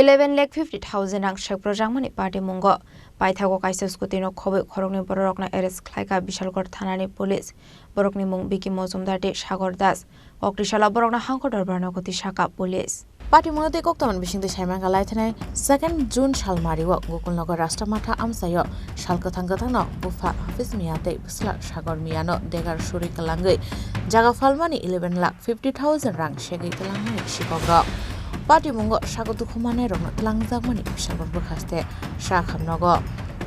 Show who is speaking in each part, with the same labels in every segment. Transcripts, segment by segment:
Speaker 1: 11,50,000 rang shek projangmani party mungo paithago kaisa scooty no khobe khorokni borokna arrest khlaika Bishalgarh thanani police borokni mung Biki Mojumdar de Sagar Das okrishala borokna hangkodar barnagoti shaka police
Speaker 2: Party Monote Koktaman Bishing the Shaman Galaitane, 2nd June Shalmariwa, Gokulnagar Rastamata Amsayo, Shalkatangatano, Bufa, Hafiz Miate, Bisla, Shagor Miano, Degar Shurikalangai, Jaga Falmani 11,50,000 rang Shaggy Talangi, Chicago. Party Mungo, Shagotu Kumanero, Langzamani, Shagon Bukaste, Shakhamnogo,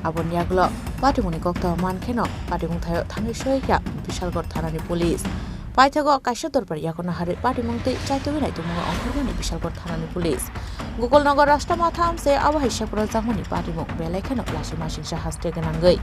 Speaker 2: Abonyaglo, Party Munikokta Mankeno, Party Muntayo Tangishoya, Bishalgarh Thanani Police. Paithago Kaishator Yakona Hari Party Monte, Chaitawina to Mungo Onkani Bishalgarh Thanani Police. Gokulnagar Rastamatham say our Hishapura Zamani Party Mok Belekan of Lashimashin has taken and gay.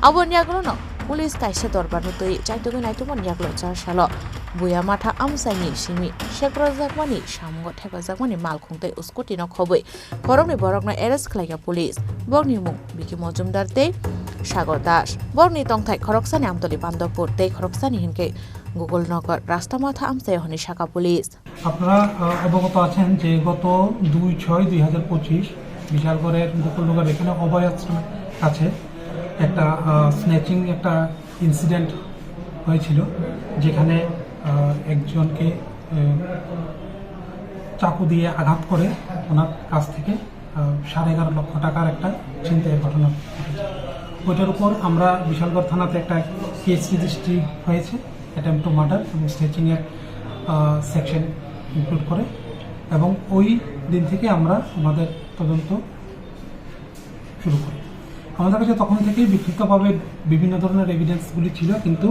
Speaker 2: Abonyaglono, Police Kaishator Banuti, Chaitawina to Monyaglo Charshalo, Buyamata Amsani, Shimi, Shepra Zakmani, Shamgo Tepazakmani Malkunte, Uskotino Kobe, Koroni Borogna Eres Klaya Police, Bornimu, Biki Mojumdar Day, Sagar Das, Borni Tongtai Koroksani Amtoli Bandopur, Day Koroksani Hinke. Gokulnagar রাস্তামাথা আমসে হনি শাখা police
Speaker 3: আপনারা অবগত আছেন যে গত 2/6/2025 বিশালগড়ের গোকুলনগর এখানে অভয় আশ্রমের কাছে একটা স্ন্যাচিং একটা ইনসিডেন্ট হয়েছিল যেখানে একজনকে চাকু দিয়ে আঘাত করে ওনার কাছ থেকে 11.5 লক্ষ টাকার একটা ছিনতাইয়ের ঘটনা ঘটেছে। ওইটার উপর আমরা বিশালগড় থানাতে একটা কেস রেজিস্ট্রি হয়েছে attempt to murder এবং স্ন্যাচিং এর সেকশন ইনক্লুড করে এবং ওই দিন থেকে আমরা আমাদের তদন্ত শুরু করি। আমাদের কাছে তখন থেকেই বিক্ষিপ্তভাবে বিভিন্ন ধরনের এভিডেন্সগুলি ছিল কিন্তু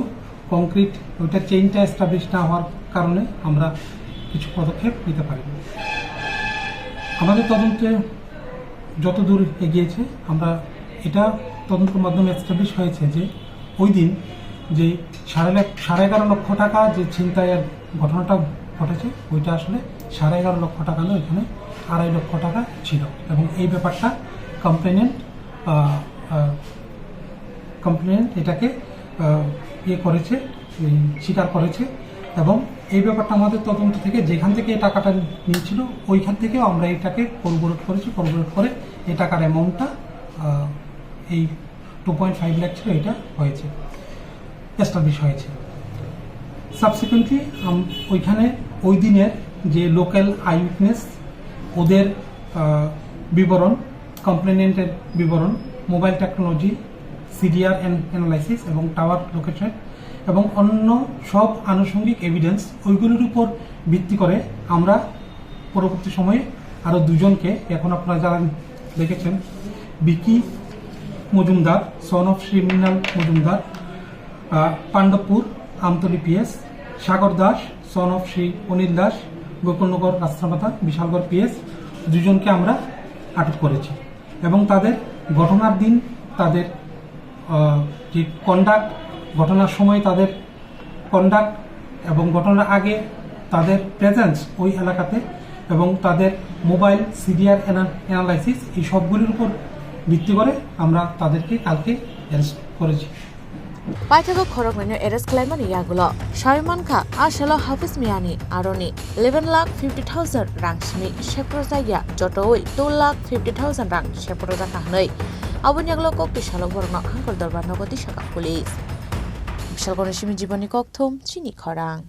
Speaker 3: কংক্রিট ওইটা চেইনটা এস্টাবলিশ না হওয়ার কারণে আমরা কিছু পদক্ষেপ নিতে পারি। আমাদের তদন্তে যত দূর এগিয়েছে আমরা এটা তদন্তের মাধ্যমে এস্টাবলিশ হয়েছে যে ওই দিন যে 11.5 লক্ষ টাকা যে ছিনতাইয়ের ঘটনাটা ঘটেছে ওইটা আসলে 11.5 লক্ষ টাকা নয়, এখানে 2.5 লক্ষ টাকা ছিল এবং এই ব্যাপারটা কমপ্লেনেন্ট এটাকে করেছে, স্বীকার করেছে এবং এই ব্যাপারটা আমাদের তদন্ত থেকে যেখান থেকে এই টাকাটা নিয়েছিল ওইখান থেকেও আমরা এটাকে কোরিলেট করেছি। কোরিলেট করে এই টাকার অ্যামাউন্টটা এই 2.5 লাখ ছিল, এটা হয়েছে এস্টাবলিশ হয়েছে। সাবসিকুয়েন্টলি ওইখানে ওই দিনের যে লোকাল আই উইটনেস ওদের বিবরণ, কমপ্লেনেন্টের বিবরণ, মোবাইল টেকনোলজি, সিডিআর অ্যানালাইসিস এবং টাওয়ার লোকেশন এবং অন্য সব আনুষঙ্গিক এভিডেন্স ওইগুলোর উপর ভিত্তি করে আমরা পরবর্তী সময়ে আরও দুজনকে, এখন আপনারা যারা দেখেছেন Biki Majumdar son of Shri Mrinal Majumdar Pandabpur Amtali PS, Sagar Das son of Shri Anil Das Gokulnagar Rastamatha Bishalgarh PS, দুজনকে আমরা আটক করেছি এবং তাদের ঘটনার দিন তাদের যে কন্ডাক্ট, ঘটনার সময় তাদের কন্ডাক্ট এবং ঘটনার আগে তাদের প্রেজেন্স ওই এলাকাতে এবং তাদের মোবাইল সিডিআর অ্যানালাইসিস এই সবগুলির উপর ভিত্তি করে আমরা তাদেরকে কালকে অ্যারেস্ট করেছি।
Speaker 2: Paithago Khorokmani Eres Klaimani Yagulo, Shaimanka, Ashalo Hafiz Miani, Aroni, 11,50,000 rang Shmi, Sheprozaya, Jotoi, 2,50,000 rang, Sheproza Kahnoi, Abonyaglo Kok, Bishalo Borno, Uncle Dorbanogoti Shaka Police. Bishalgorishimi Jiboni Koktum, Chini Korang.